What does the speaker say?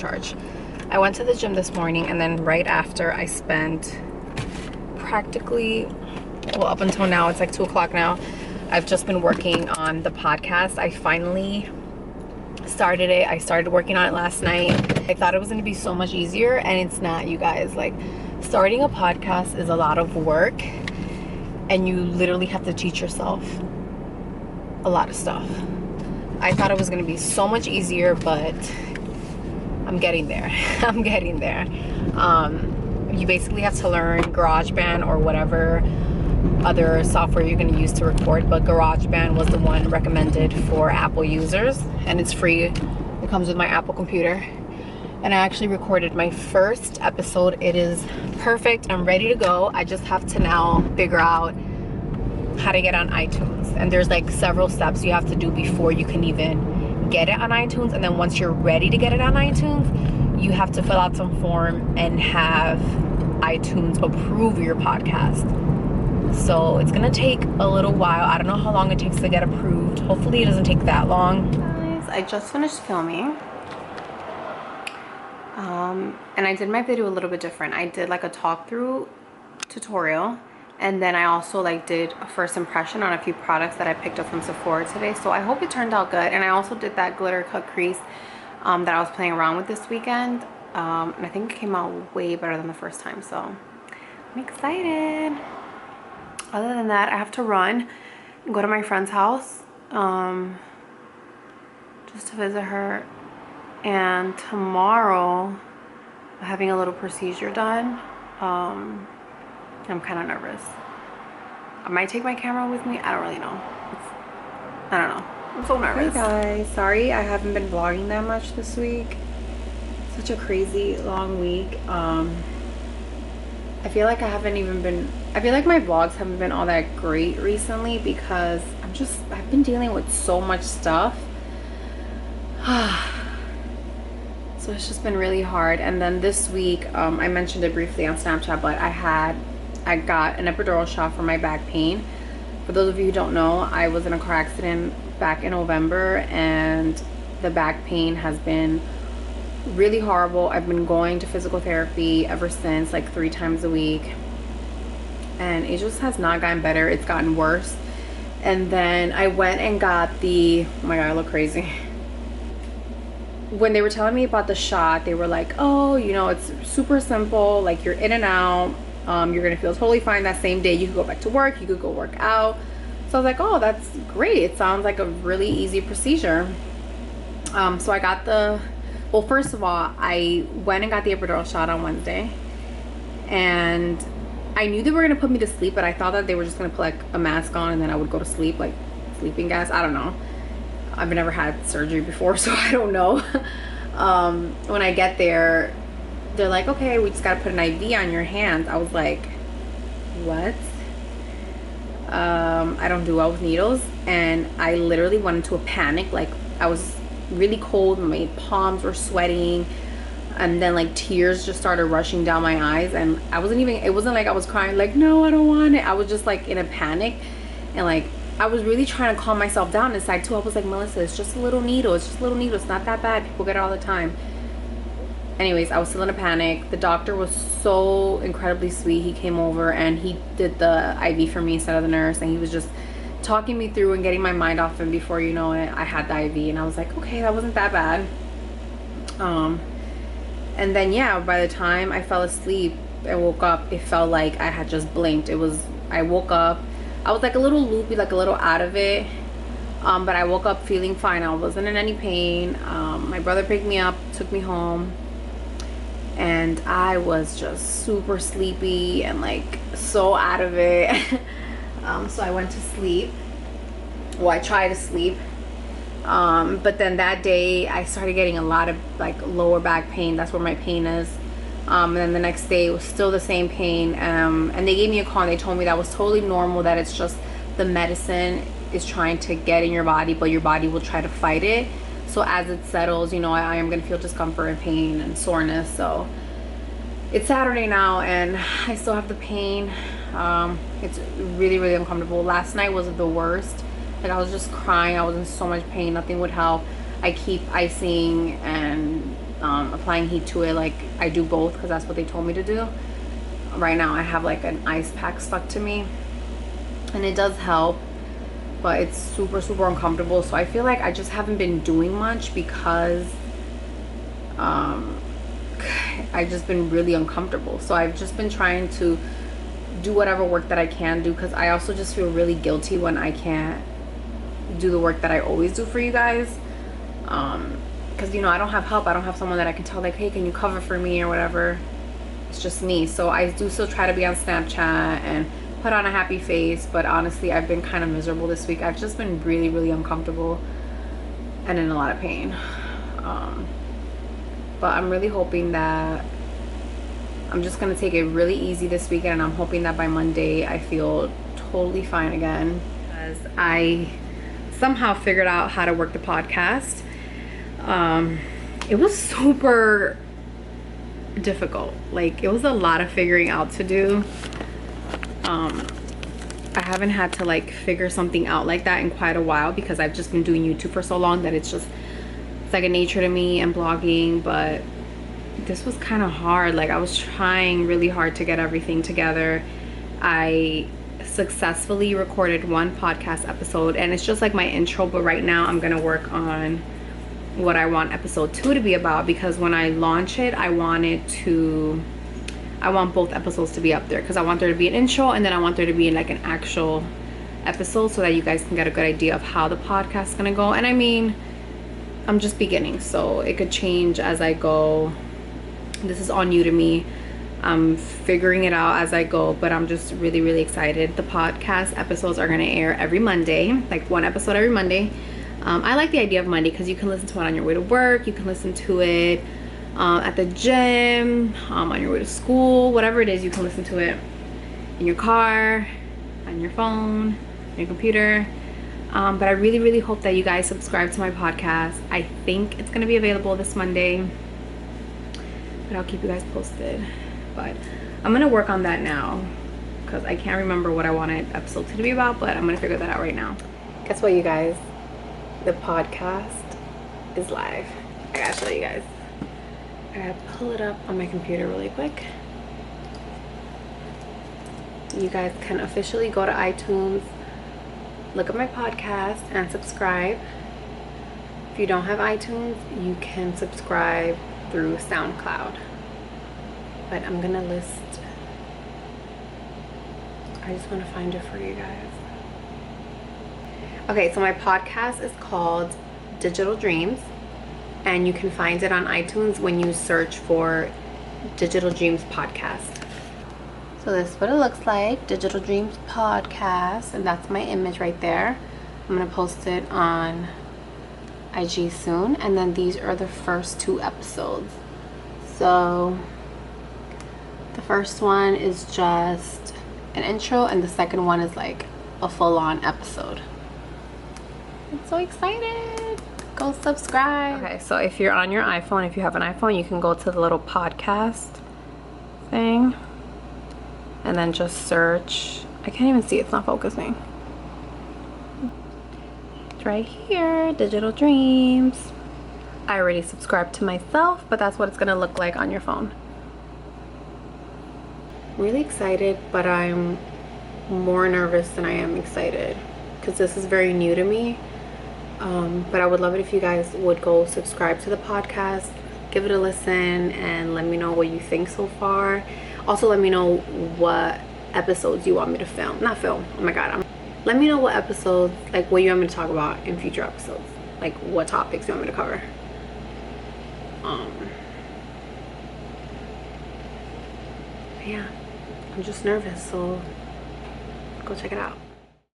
recharge. I went to the gym this morning, and then right after I spent practically, well, up until now, it's like 2 o'clock now, I've just been working on the podcast. I finally started it. I started working on it last night. I thought it was going to be so much easier, and it's not, you guys. Like, starting a podcast is a lot of work, and you literally have to teach yourself a lot of stuff. I thought it was going to be so much easier, but I'm getting there. I'm getting there. You basically have to learn GarageBand or whatever other software you're going to use to record, but GarageBand was the one recommended for Apple users, and it's free. It comes with my Apple computer, and I actually recorded my first episode. It is perfect. I'm ready to go. I just have to now figure out how to get on iTunes, and there's like several steps you have to do before you can even get it on iTunes. And then once you're ready to get it on iTunes, you have to fill out some form and have iTunes approve your podcast. So it's gonna take a little while. I don't know how long it takes to get approved. Hopefully it doesn't take that long. Guys, I just finished filming. And I did my video a little bit different. I did like a talk through tutorial, and then I also like did a first impression on a few products that I picked up from Sephora today. So I hope it turned out good. And I also did that glitter cut crease that I was playing around with this weekend. And I think it came out way better than the first time. So I'm excited. Other than that, I have to run and go to my friend's house just to visit her. And tomorrow, I'm having a little procedure done. I'm kind of nervous. I might take my camera with me. I don't really know. I don't know. I'm so nervous. Hey guys, sorry I haven't been vlogging that much this week. Such a crazy long week. I feel like I feel like my vlogs haven't been all that great recently because I've been dealing with so much stuff. So it's just been really hard. And then this week, I mentioned it briefly on Snapchat, but I got an epidural shot for my back pain. For those of you who don't know, I was in a car accident back in November, and the back pain has been really horrible. I've been going to physical therapy ever since, like 3 times a week, and it just has not gotten better. It's gotten worse. And then I went and got the, oh my god, I look crazy. When they were telling me about the shot, they were like, oh, you know, it's super simple, like you're in and out, you're gonna feel totally fine that same day. You could go back to work, you could go work out. So I was like, oh, that's great. It sounds like a really easy procedure. So I got well, first of all, I went and got the epidural shot on Wednesday, and I knew they were gonna put me to sleep, but I thought that they were just gonna put like a mask on and then I would go to sleep, like sleeping gas. I don't know. I've never had surgery before, so I don't know. When I get there, they're like, okay, we just gotta put an IV on your hands. I was like, what? I don't do well with needles, and I literally went into a panic. Like, I was really cold, my palms were sweating, and then like tears just started rushing down my eyes, and it wasn't like I was crying like, no, I don't want it. I was just like in a panic, and like I was really trying to calm myself down inside too. I was like, Melissa, it's just a little needle, it's just a little needle, it's not that bad, people get it all the time. Anyways, I was still in a panic. The doctor was so incredibly sweet. He came over and he did the IV for me instead of the nurse, and he was just talking me through and getting my mind off, and before you know it, I had the IV, and I was like, okay, that wasn't that bad. And then yeah, by the time I fell asleep and woke up, it felt like I had just blinked. I woke up, I was like a little loopy, like a little out of it, but I woke up feeling fine. I wasn't in any pain. My brother picked me up, took me home, and I was just super sleepy and like so out of it. So I went to sleep. Well, I tried to sleep, but then that day I started getting a lot of like lower back pain. That's where my pain is. And then the next day it was still the same pain, and they gave me a call and they told me that was totally normal, that it's just the medicine is trying to get in your body, but your body will try to fight it. So as it settles, you know, I am gonna feel discomfort and pain and soreness. So it's Saturday now and I still have the pain. It's really, really uncomfortable. Last night was the worst. Like, I was just crying. I was in so much pain. Nothing would help. I keep icing and applying heat to it. Like I do both because that's what they told me to do. Right now I have like an ice pack stuck to me, and it does help, but it's super uncomfortable. So I feel like I just haven't been doing much because I've just been really uncomfortable. So I've just been trying to do whatever work that I can do, because I also just feel really guilty when I can't do the work that I always do for you guys, because you know, I don't have help. I don't have someone that I can tell like, hey, can you cover for me or whatever. It's just me. So I do still try to be on Snapchat and put on a happy face, but honestly I've been kind of miserable this week. I've just been really uncomfortable and in a lot of pain, but I'm really hoping that I'm just gonna take it really easy this weekend, and I'm hoping that by Monday I feel totally fine again, because I somehow figured out how to work the podcast. It was super difficult. Like, it was a lot of figuring out to do. I haven't had to like figure something out like that in quite a while, because I've just been doing YouTube for so long that it's like a nature to me, and blogging. But this was kind of hard. Like, I was trying really hard to get everything together. I successfully recorded one podcast episode, and it's just like my intro, but right now I'm gonna work on what I want episode 2 to be about, because when I launch it, I want both episodes to be up there, because I want there to be an intro, and then I want there to be like an actual episode, so that you guys can get a good idea of how the podcast is gonna go. And I mean, I'm just beginning, so it could change as I go. This is all new to me. I'm figuring it out as I go, but I'm just really excited. The podcast episodes are gonna air every Monday, like one episode every Monday. I like the idea of Monday because you can listen to it on your way to work, you can listen to it at the gym, on your way to school, whatever it is, you can listen to it in your car, on your phone, on your computer. But I really hope that you guys subscribe to my podcast. I think it's gonna be available this Monday, but I'll keep you guys posted. But I'm gonna work on that now, because I can't remember what I wanted episode 2 to be about, but I'm gonna figure that out right now. Guess what, you guys? The podcast is live. I gotta show you guys. I gotta pull it up on my computer really quick. You guys can officially go to iTunes, look at my podcast, and subscribe. If you don't have iTunes, you can subscribe through SoundCloud. But I'm gonna list, I just want to find it for you guys. Okay, so my podcast is called Digital Dreams, and you can find it on iTunes when you search for Digital Dreams Podcast. So this is what it looks like, Digital Dreams Podcast, and that's my image right there. I'm gonna post it on IG soon, and then these are the first 2 episodes. So the first one is just an intro, and the second one is like a full-on episode. I'm so excited. Go subscribe. Okay, so if you're on your iPhone, if you have an iPhone, you can go to the little podcast thing and then just search. I can't even see, it's not focusing. It's right here, Digital Dreams. I already subscribed to myself, but that's what it's gonna look like on your phone. Really excited, but I'm more nervous than I am excited, because this is very new to me. But I would love it if you guys would go subscribe to the podcast, give it a listen, and let me know what you think so far. Also, let me know what episodes you want me to film. Not film, oh my god. Let me know what episodes, like what you want me to talk about in future episodes. Like what topics you want me to cover. Yeah, I'm just nervous, so go check it out.